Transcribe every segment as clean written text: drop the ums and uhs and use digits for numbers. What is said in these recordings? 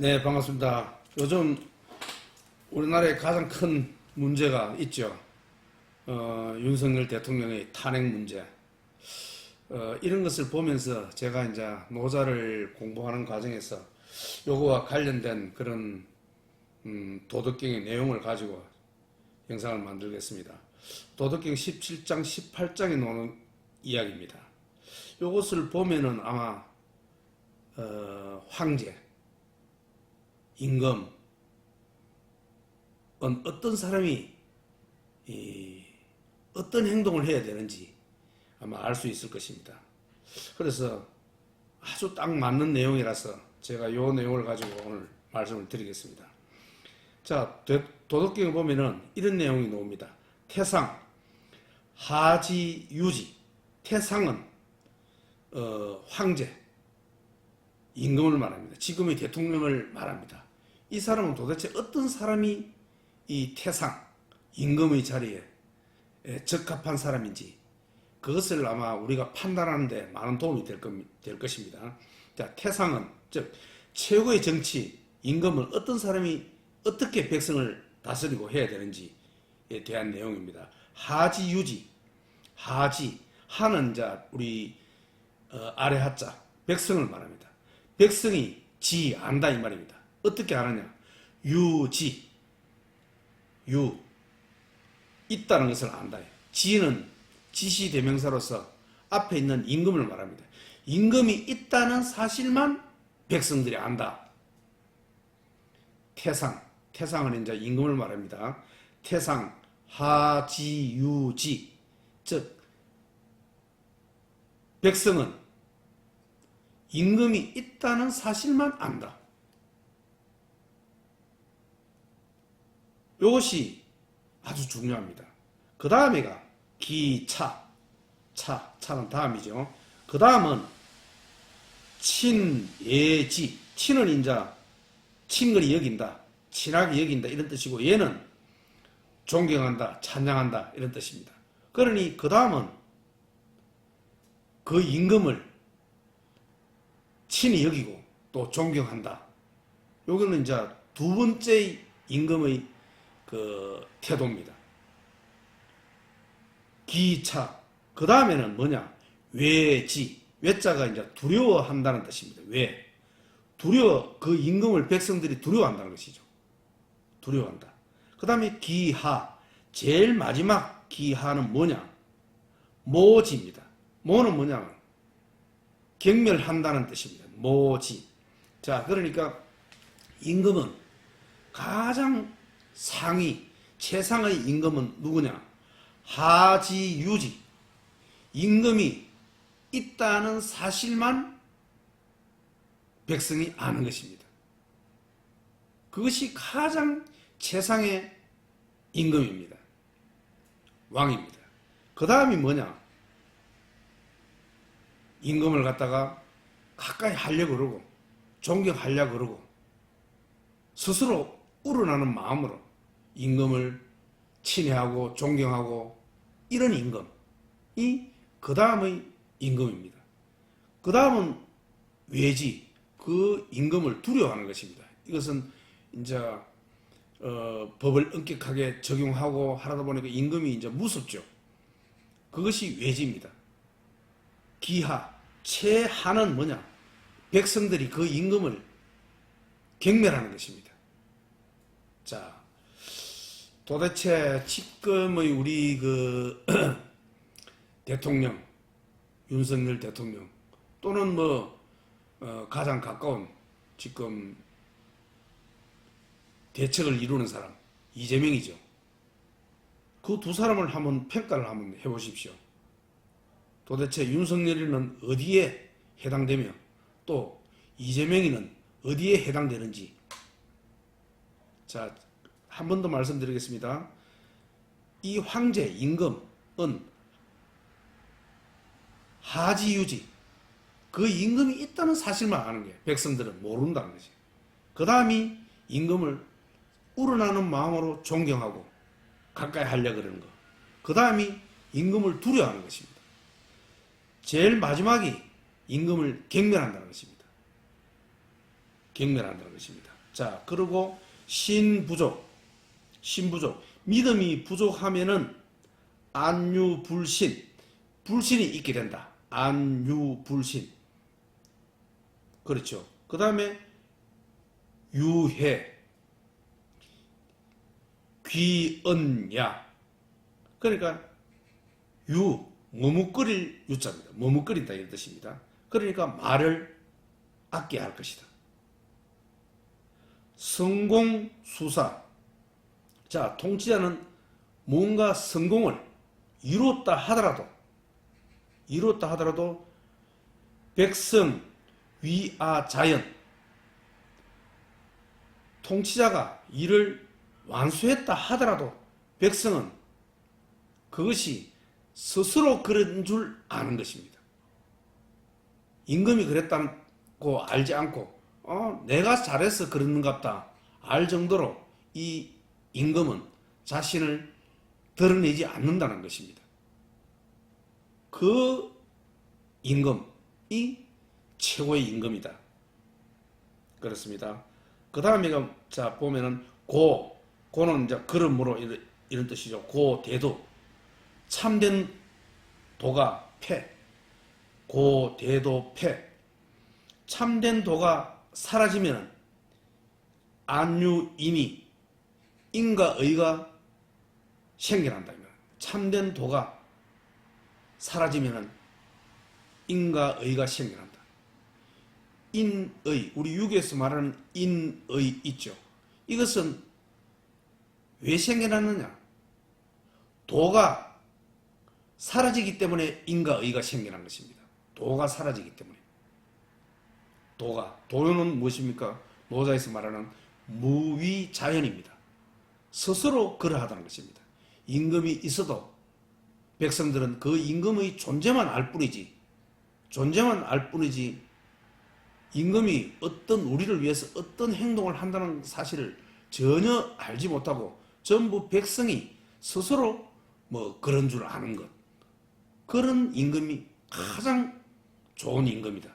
네, 반갑습니다. 요즘 우리나라에 가장 큰 문제가 있죠. 윤석열 대통령의 탄핵 문제. 이런 것을 보면서 제가 이제 노자를 공부하는 과정에서 요거와 관련된 그런 도덕경의 내용을 가지고 영상을 만들겠습니다. 도덕경 17장, 18장에 나오는 이야기입니다. 요것을 보면은 아마 황제, 임금, 어떤 사람이 어떤 행동을 해야 되는지 아마 알 수 있을 것입니다. 그래서 아주 딱 맞는 내용이라서 제가 이 내용을 가지고 오늘 말씀을 드리겠습니다. 자, 도덕경에 보면은 이런 내용이 나옵니다. 태상, 하지, 유지. 태상은 황제, 임금을 말합니다. 지금의 대통령을 말합니다. 이 사람은 도대체 어떤 사람이 이 태상, 임금의 자리에 적합한 사람인지 그것을 아마 우리가 판단하는 데 많은 도움이 될 것입니다. 자, 태상은 즉 최고의 정치, 임금은 어떤 사람이 어떻게 백성을 다스리고 해야 되는지에 대한 내용입니다. 하지, 유지. 하지, 하는 자 우리 아래 하자 백성을 말합니다. 백성이 지 안다 이 말입니다. 어떻게 아느냐? 유지, 유 있다는 것을 안다. 지는 지시대명사로서 앞에 있는 임금을 말합니다. 임금이 있다는 사실만 백성들이 안다. 태상, 태상은 이제 임금을 말합니다. 태상, 하지, 유지. 즉 백성은 임금이 있다는 사실만 안다. 이것이 아주 중요합니다. 그 다음에가 기차, 차는 다음이죠. 그 다음은 친예지. 친은 인자 친근히 여긴다, 친하게 여긴다 이런 뜻이고, 얘는 존경한다, 찬양한다 이런 뜻입니다. 그러니 그 다음은 그 임금을 친히 여기고 또 존경한다. 여기는 이제 두 번째 임금의 그 태도입니다. 기차. 그 다음에는 뭐냐? 외지. 외자가 이제 두려워한다는 뜻입니다. 왜? 그 임금을 백성들이 두려워한다는 것이죠. 두려워한다. 그 다음에 기하. 제일 마지막 기하는 뭐냐? 모지입니다. 모는 뭐냐? 경멸한다는 뜻입니다. 모지. 자, 그러니까 임금은 가장 상위, 최상의 임금은 누구냐? 하지, 유지. 임금이 있다는 사실만 백성이 아는 것입니다. 그것이 가장 최상의 임금입니다. 왕입니다. 그 다음이 뭐냐? 임금을 갖다가 가까이 하려고 그러고 존경하려고 그러고 스스로 우러나는 마음으로 임금을 친애하고 존경하고 이런 임금이 그 다음의 임금입니다. 그 다음은 외지, 그 임금을 두려워하는 것입니다. 이것은 이제 법을 엄격하게 적용하고 하다 보니까 임금이 이제 무섭죠. 그것이 외지입니다. 기하, 최하는 뭐냐? 백성들이 그 임금을 경멸하는 것입니다. 자, 도대체 지금의 우리 그 대통령, 윤석열 대통령 또는 가장 가까운 지금 대책을 이루는 사람 이재명이죠. 그 두 사람을 한번 평가를 한번 해보십시오. 도대체 윤석열이는 어디에 해당되며 또 이재명이는 어디에 해당되는지. 자, 한 번 더 말씀드리겠습니다. 이 황제, 임금은 하지유지, 그 임금이 있다는 사실만 아는 거예요. 백성들은 모른다는 거지. 그 다음이 임금을 우러나는 마음으로 존경하고 가까이 하려고 그러는 거. 그 다음이 임금을 두려워하는 것입니다. 제일 마지막이 임금을 경멸한다는 것입니다. 경멸한다는 것입니다. 자, 그리고 신부족. 믿음이 부족하면은 안유불신. 불신이 있게 된다. 안유불신. 그렇죠. 그 다음에 유해. 귀언야. 그러니까 머뭇거릴 유자입니다. 머뭇거린다 이런 뜻입니다. 그러니까 말을 아껴야 할 것이다. 성공수사. 자, 통치자는 뭔가 성공을 이뤘다 하더라도 백성 위아자연. 통치자가 일을 완수했다 하더라도 백성은 그것이 스스로 그런 줄 아는 것입니다. 임금이 그랬다고 알지 않고 내가 잘해서 그러는갑다 알 정도로 이 임금은 자신을 드러내지 않는다는 것입니다. 그 임금이 최고의 임금이다. 그렇습니다. 그 다음에 자 보면은 고는 이제 걸음으로 이런 뜻이죠. 고대도. 참된 도가 패. 고대도 패. 참된 도가 사라지면 안유인이 인과 의가 생겨난다. 참된 도가 사라지면 인과 의가 생겨난다. 인의, 우리 유교에서 말하는 인의 있죠. 이것은 왜 생겨났느냐? 도가 사라지기 때문에 인과 의가 생겨난 것입니다. 도가 사라지기 때문에. 도는 무엇입니까? 노자에서 말하는 무위자연입니다. 스스로 그러하다는 것입니다. 임금이 있어도 백성들은 그 임금의 존재만 알 뿐이지 임금이 우리를 위해서 어떤 행동을 한다는 사실을 전혀 알지 못하고 전부 백성이 스스로 그런 줄 아는 것. 그런 임금이 가장 좋은 임금이다.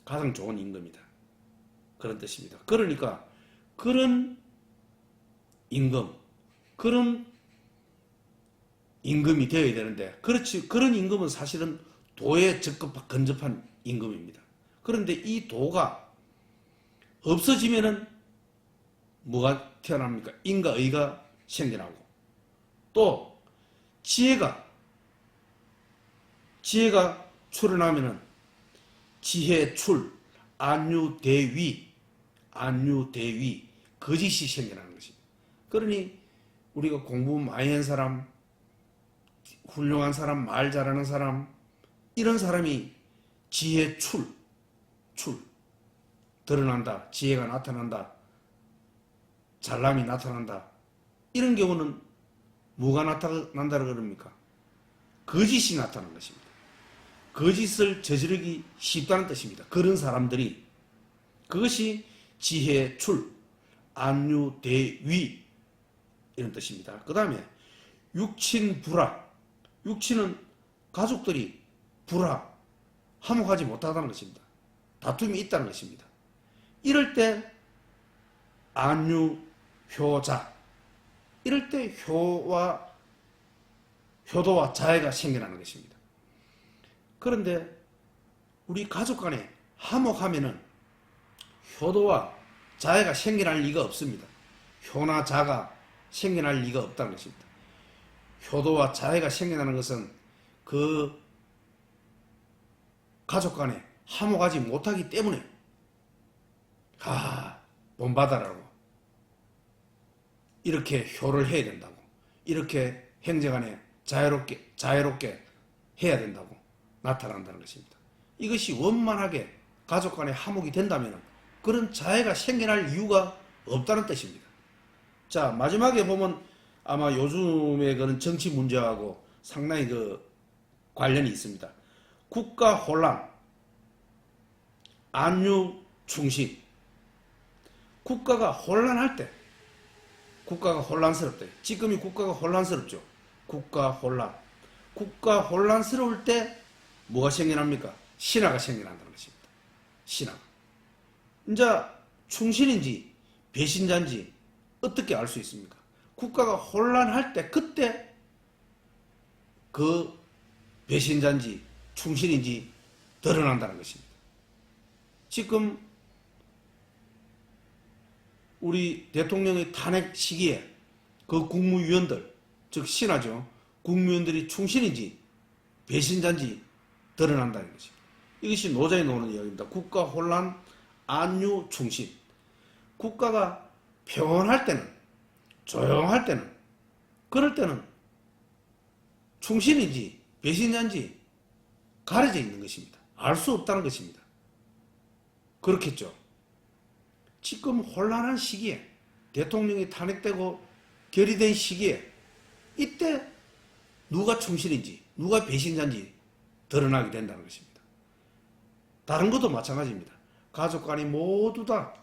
가장 좋은 임금이다. 그런 뜻입니다. 그러니까 그런 임금이 되어야 되는데, 그렇지, 그런 임금은 사실은 도에 근접한 임금입니다. 그런데 이 도가 없어지면은 뭐가 태어납니까? 인과 의가 생겨나고, 또 지혜가 출현하면은 지혜출, 안유대위, 거짓이 생겨나는 것입니다. 그러니 우리가 공부 많이 한 사람, 훌륭한 사람, 말 잘하는 사람, 이런 사람이 지혜출 드러난다, 지혜가 나타난다, 잘남이 나타난다. 이런 경우는 뭐가 나타난다 그럽니까? 거짓이 나타나는 것입니다. 거짓을 저지르기 쉽다는 뜻입니다. 그런 사람들이, 그것이 지혜출, 안유대위 이런 뜻입니다. 그 다음에 육친불화. 육친은 가족들이 화목하지 못하다는 것입니다. 다툼이 있다는 것입니다. 이럴 때 안유효자, 이럴 때 효도와 자애가 생겨나는 것입니다. 그런데 우리 가족 간에 화목하면은 효도와 자애가 생겨날 리가 없습니다. 효나 자가 생겨날 리가 없다는 것입니다. 효도와 자애가 생겨나는 것은 그 가족 간에 화목하지 못하기 때문에 본받아라고 이렇게 효를 해야 된다고, 이렇게 행정안에 자애롭게 해야 된다고 나타난다는 것입니다. 이것이 원만하게 가족 간에 화목이 된다면 그런 자애가 생겨날 이유가 없다는 뜻입니다. 자, 마지막에 보면 아마 요즘에 그런 정치 문제하고 상당히 관련이 있습니다. 국가 혼란, 안유충신. 국가가 혼란할 때, 국가가 혼란스럽다. 지금이 국가가 혼란스럽죠. 국가 혼란스러울 때 뭐가 생겨납니까? 신화가 생겨난다는 것입니다. 신화. 이제 충신인지 배신자인지 어떻게 알 수 있습니까? 국가가 혼란할 때 그때 그 배신자인지 충신인지 드러난다는 것입니다. 지금 우리 대통령의 탄핵 시기에 그 국무위원들, 즉 신하죠. 국무위원들이 충신인지 배신자인지 드러난다는 것입니다. 이것이 노자의 노는 이야기입니다. 국가 혼란, 안유, 충신. 국가가 평온할 때는, 조용할 때는, 그럴 때는 충신인지 배신자인지 가려져 있는 것입니다. 알 수 없다는 것입니다. 그렇겠죠. 지금 혼란한 시기에 대통령이 탄핵되고 결의된 시기에 이때 누가 충신인지 누가 배신자인지 드러나게 된다는 것입니다. 다른 것도 마찬가지입니다. 가족 간이 모두 다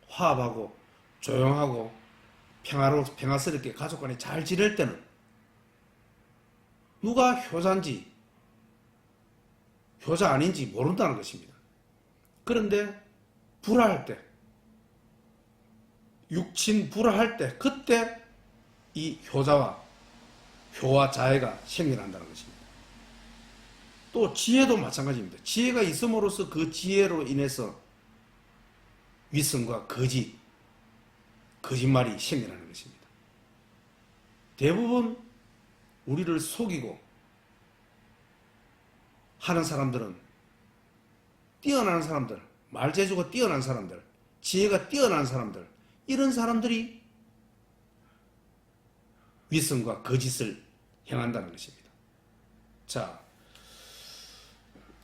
화합하고 조용하고 평화스럽게 가족 간이 잘 지낼 때는 누가 효자인지 효자 아닌지 모른다는 것입니다. 그런데 불화할 때, 육친 불화할 때 그때 이 효자와 효와 자애가 생겨난다는 것입니다. 또 지혜도 마찬가지입니다. 지혜가 있음으로써 그 지혜로 인해서 위선과 거짓말이 생겨나는 것입니다. 대부분 우리를 속이고 하는 사람들은 뛰어난 사람들, 말재주가 뛰어난 사람들, 지혜가 뛰어난 사람들, 이런 사람들이 위선과 거짓을 행한다는 것입니다.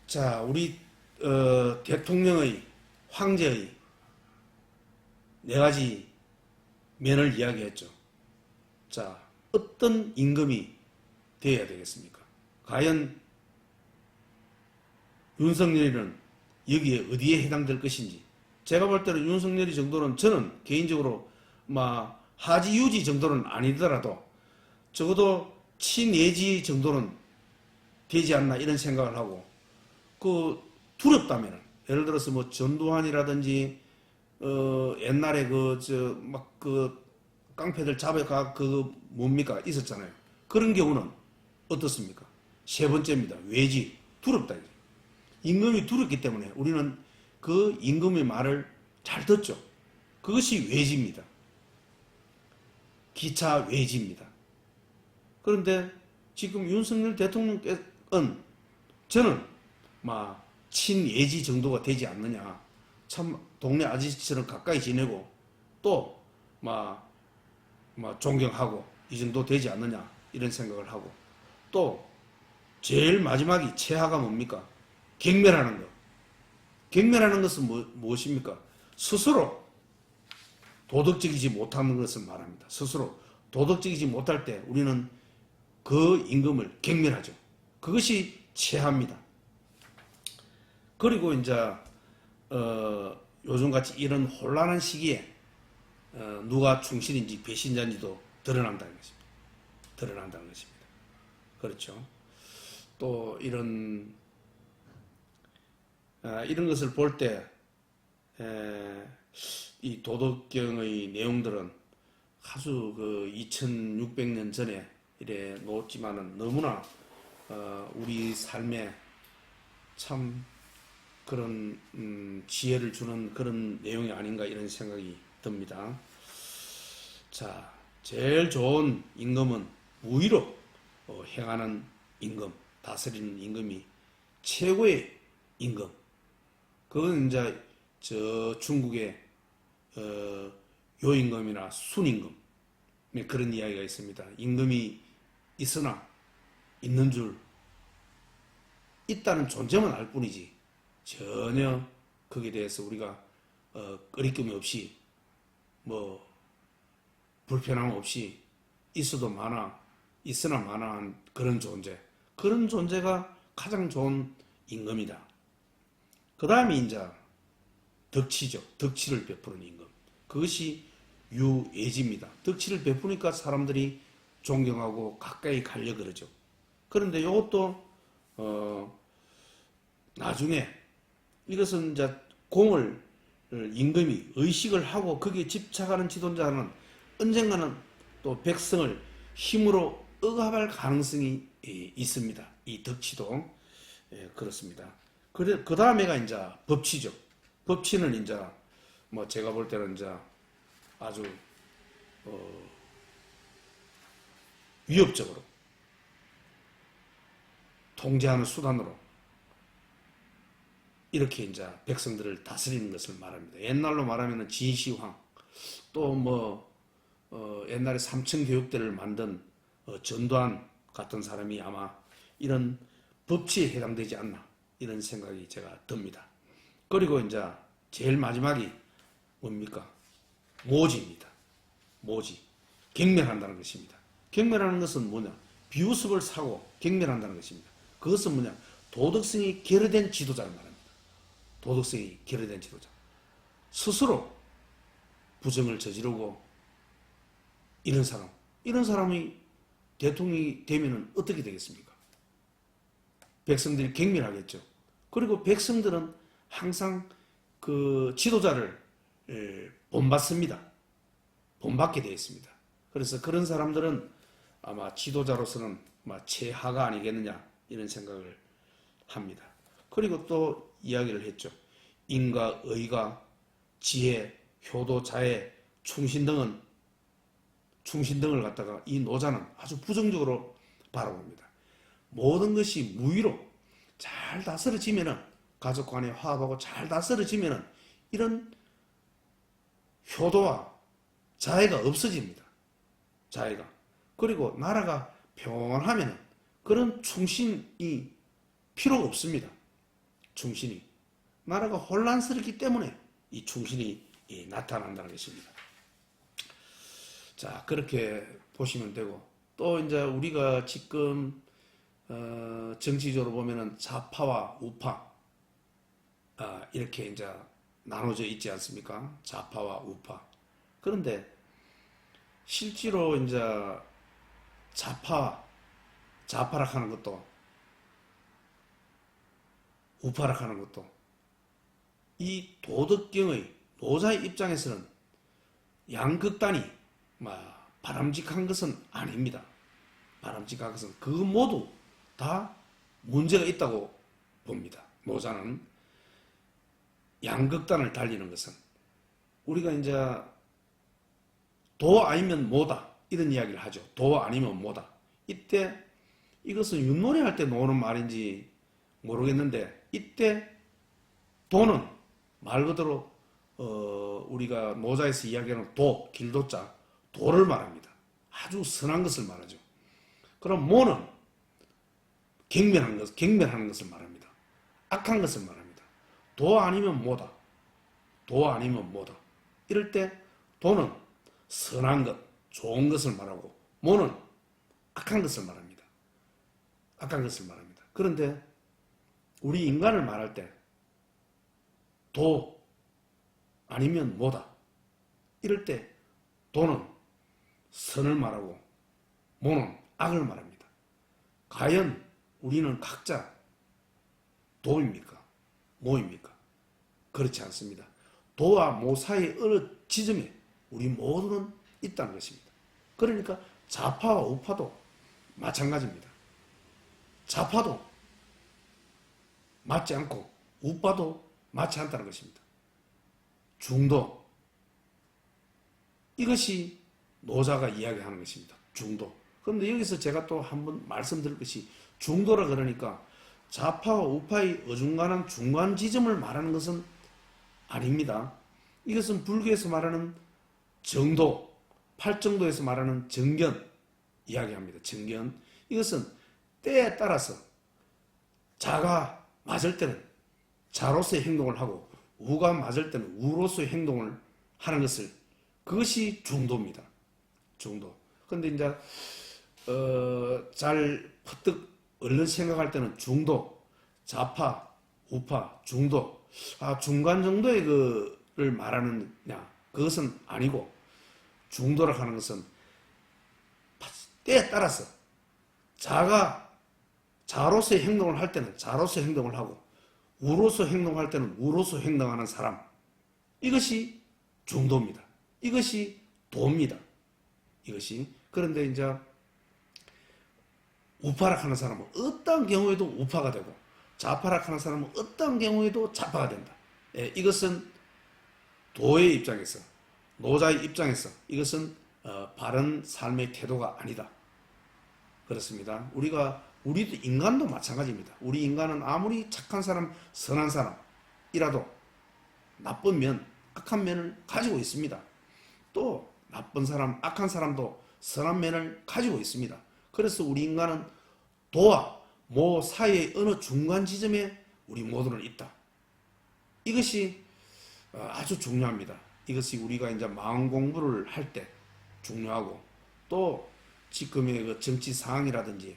자, 우리 대통령의 황제의 네 가지 면을 이야기했죠. 자, 어떤 임금이 되어야 되겠습니까? 과연 윤석열이는 여기에 어디에 해당될 것인지. 제가 볼 때는 윤석열이 정도는 저는 개인적으로 하지유지 정도는 아니더라도 적어도 친예지 정도는 되지 않나 이런 생각을 하고, 두렵다면 예를 들어서 전두환이라든지 옛날에 깡패들 잡아가 뭡니까 있었잖아요. 그런 경우는 어떻습니까? 세 번째입니다. 외지, 두렵다. 임금이 두렵기 때문에 우리는 그 임금의 말을 잘 듣죠. 그것이 외지입니다. 기차 외지입니다. 그런데 지금 윤석열 대통령께서는 저는 친예지 정도가 되지 않느냐. 참 동네 아저씨처럼 가까이 지내고 또 존경하고 이 정도 되지 않느냐 이런 생각을 하고, 또 제일 마지막이 최하가 뭡니까? 경멸하는 것. 경멸하는 것은 무엇입니까? 스스로 도덕적이지 못하는 것을 말합니다. 스스로 도덕적이지 못할 때 우리는 그 임금을 경멸하죠. 그것이 최하입니다. 그리고 이제 요즘같이 이런 혼란한 시기에 누가 충신인지 배신자인지도 드러난다는 것입니다. 드러난다는 것입니다. 그렇죠. 또 이런 것을 볼 때 이 도덕경의 내용들은 아주 2600년 전에 이래 놓았지만은 너무나 우리 삶에 참 그런 지혜를 주는 그런 내용이 아닌가 이런 생각이 듭니다. 자, 제일 좋은 임금은 무위로 행하는 임금, 다스리는 임금이 최고의 임금. 그건 이제 저 중국의 요임금이나 순임금 그런 이야기가 있습니다. 임금이 있으나 있는 줄, 있다는 존재만 알 뿐이지 전혀 거기에 대해서 우리가 꺼리낌이 없이 불편함 없이 있어도 있으나 마나한 그런 존재, 그런 존재가 가장 좋은 임금이다. 그 다음에 이제 덕치죠. 덕치를 베푸는 임금. 그것이 유예지입니다. 덕치를 베푸니까 사람들이 존경하고 가까이 가려 그러죠. 그런데 이것도 나중에 이것은 이제 공을 임금이 의식을 하고 거기에 집착하는 지도자는 언젠가는 또 백성을 힘으로 억압할 가능성이 있습니다. 이 덕치도 그렇습니다. 그 다음에가 이제 법치죠. 법치는 이제 뭐 제가 볼 때는 이제 아주 위협적으로 통제하는 수단으로 이렇게 이제 백성들을 다스리는 것을 말합니다. 옛날로 말하면 진시황, 또 뭐 옛날에 삼층교육대를 만든 전두환 같은 사람이 아마 이런 법치에 해당되지 않나 이런 생각이 제가 듭니다. 그리고 이제 제일 마지막이 뭡니까? 모지입니다. 모지. 경멸한다는 것입니다. 경멸하는 것은 뭐냐? 비우습을 사고 경멸한다는 것입니다. 그것은 뭐냐? 도덕성이 결여된 지도자를 말합니다. 도덕성이 결여된 지도자. 스스로 부정을 저지르고 이런 사람이 대통령이 되면 어떻게 되겠습니까? 백성들이 경멸하겠죠. 그리고 백성들은 항상 그 지도자를 본받습니다. 본받게 되어 있습니다. 그래서 그런 사람들은 아마 지도자로서는 최하가 아니겠느냐 이런 생각을 합니다. 그리고 또 이야기를 했죠. 인과 의가 지혜, 효도, 자애, 충신 등을 갖다가 이 노자는 아주 부정적으로 바라봅니다. 모든 것이 무위로 잘 다스려지면은 가족 간에 화합하고 잘 다스려지면은 이런 효도와 자애가 없어집니다. 자애가. 그리고 나라가 평온하면은 그런 충신이 필요가 없습니다. 충신이. 나라가 혼란스럽기 때문에 이 충신이 나타난다는 것입니다. 자, 그렇게 보시면 되고, 또 이제 우리가 지금 정치적으로 보면은 좌파와 우파 이렇게 이제 나눠져 있지 않습니까? 좌파와 우파. 그런데 실제로 이제 좌파락하는 것도 우파락하는 것도 이 도덕경의 노자의 입장에서는 양극단이 바람직한 것은 아닙니다. 바람직한 것은 그 모두 다 문제가 있다고 봅니다. 노자는 양극단을 달리는 것은 우리가 이제 도 아니면 뭐다 이런 이야기를 하죠. 도 아니면 뭐다. 이때 이것은 윷놀이 할 때 나오는 말인지 모르겠는데 이때 도는 말 그대로 우리가 노자에서 이야기하는 도, 길도자, 도를 말합니다. 아주 선한 것을 말하죠. 그럼 뭐는 경멸하는 것을 말합니다. 악한 것을 말합니다. 도 아니면 뭐다. 도 아니면 뭐다. 이럴 때 도는 선한 것, 좋은 것을 말하고 뭐는 악한 것을 말합니다. 악한 것을 말합니다. 그런데 우리 인간을 말할 때 도 아니면 뭐다. 이럴 때 도는 선을 말하고 뭐는 악을 말합니다. 과연 우리는 각자 도입니까? 뭐입니까? 그렇지 않습니다. 도와 모 사이의 어느 지점에 우리 모두는 있다는 것입니다. 그러니까 좌파와 우파도 마찬가지입니다. 좌파도 맞지 않고 우파도 맞지 않다는 것입니다. 중도. 이것이 노자가 이야기하는 것입니다. 중도. 그런데 여기서 제가 또 한번 말씀드릴 것이 중도라 그러니까 좌파와 우파의 어중간한 중간 지점을 말하는 것은 아닙니다. 이것은 불교에서 말하는 정도, 팔정도에서 말하는 정견 이야기합니다. 정견. 이것은 때에 따라서 자가 맞을 때는 자로서의 행동을 하고 우가 맞을 때는 우로서의 행동을 하는 것을 그것이 중도입니다. 중도. 그런데 이제 잘 퍼뜩 얼른 생각할 때는 중도, 좌파, 우파, 중도. 중간 정도의 그를 말하느냐? 그것은 아니고 중도라 하는 것은 때에 따라서 자가 자로서의 행동을 할 때는 자로서의 행동을 하고 우로서 행동할 때는 우로서 행동하는 사람. 이것이 중도입니다. 이것이 도입니다. 이것이. 그런데 이제 우파락하는 사람은 어떤 경우에도 우파가 되고 좌파락하는 사람은 어떤 경우에도 좌파가 된다. 이것은 도의 입장에서, 노자의 입장에서 이것은 바른 삶의 태도가 아니다. 그렇습니다. 우리도 인간도 마찬가지입니다. 우리 인간은 아무리 착한 사람, 선한 사람이라도 나쁜 면, 악한 면을 가지고 있습니다. 또 나쁜 사람, 악한 사람도 선한 면을 가지고 있습니다. 그래서 우리 인간은 도와 모 사이의 어느 중간 지점에 우리 모두는 있다. 이것이 아주 중요합니다. 이것이 우리가 이제 마음 공부를 할 때 중요하고, 또 지금의 그 정치 상황이라든지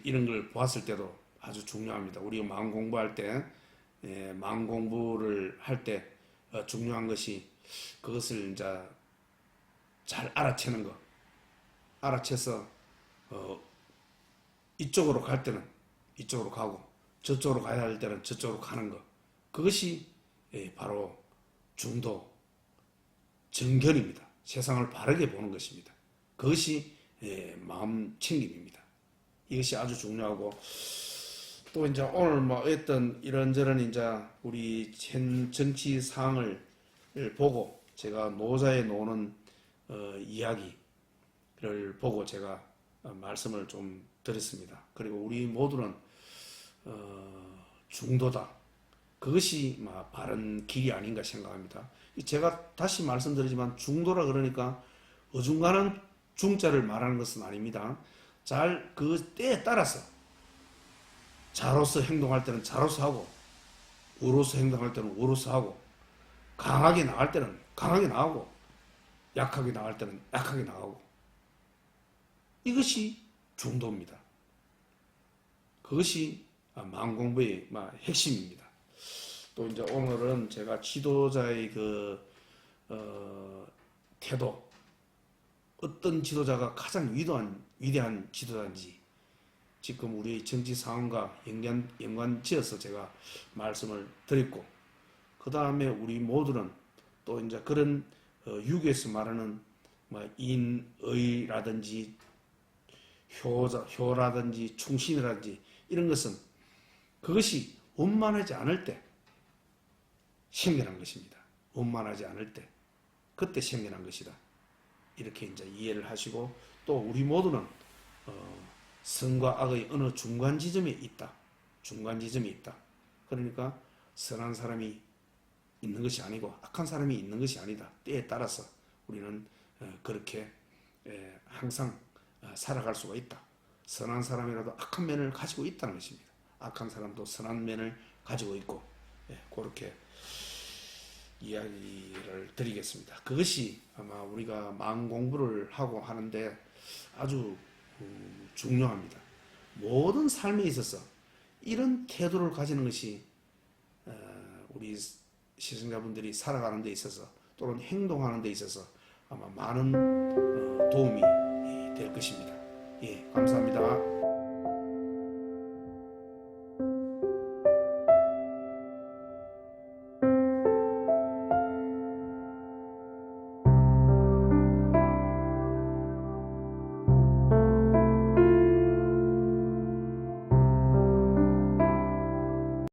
이런 걸 보았을 때도 아주 중요합니다. 우리가 마음 공부할 때, 마음 공부를 할 때 중요한 것이 그것을 이제 잘 알아채는 것. 알아채서 이쪽으로 갈 때는 이쪽으로 가고 저쪽으로 가야 할 때는 저쪽으로 가는 것. 그것이 바로 중도, 정견입니다. 세상을 바르게 보는 것입니다. 그것이 마음 챙김입니다. 이것이 아주 중요하고, 또 이제 오늘 뭐 어떤 이런저런 이제 우리 현 정치 상황을 보고 제가 노자에 노는 이야기를 보고 제가 말씀을 좀 드렸습니다. 그리고 우리 모두는 중도다. 그것이 바른 길이 아닌가 생각합니다. 제가 다시 말씀드리지만 중도라 그러니까 어중간한 중자를 말하는 것은 아닙니다. 잘 그 때에 따라서 자로서 행동할 때는 자로서 하고, 우로서 행동할 때는 우로서 하고, 강하게 나갈 때는 강하게 나가고, 약하게 나갈 때는 약하게 나가고, 이것이 중도입니다. 그것이 마음 공부의 핵심입니다. 또 이제 오늘은 제가 지도자의 태도, 어떤 지도자가 가장 위대한 지도자인지 지금 우리의 정치 상황과 연관지어서 제가 말씀을 드렸고, 그 다음에 우리 모두는 또 이제 그런 유교에서 말하는 인의라든지 효라든지 충신이라든지 이런 것은 그것이 원만하지 않을 때 생겨난 것입니다. 원만하지 않을 때 그때 생겨난 것이다. 이렇게 이제 이해를 하시고, 또 우리 모두는 선과 악의 어느 중간 지점에 있다. 중간 지점이 있다. 그러니까 선한 사람이 있는 것이 아니고 악한 사람이 있는 것이 아니다. 때에 따라서 우리는 그렇게 항상 살아갈 수가 있다. 선한 사람이라도 악한 면을 가지고 있다는 것입니다. 악한 사람도 선한 면을 가지고 있고, 그렇게 이야기를 드리겠습니다. 그것이 아마 우리가 마음 공부를 하고 하는데 아주 중요합니다. 모든 삶에 있어서 이런 태도를 가지는 것이 우리 시청자분들이 살아가는 데 있어서 또는 행동하는 데 있어서 아마 많은 도움이 될 것입니다. 예, 감사합니다.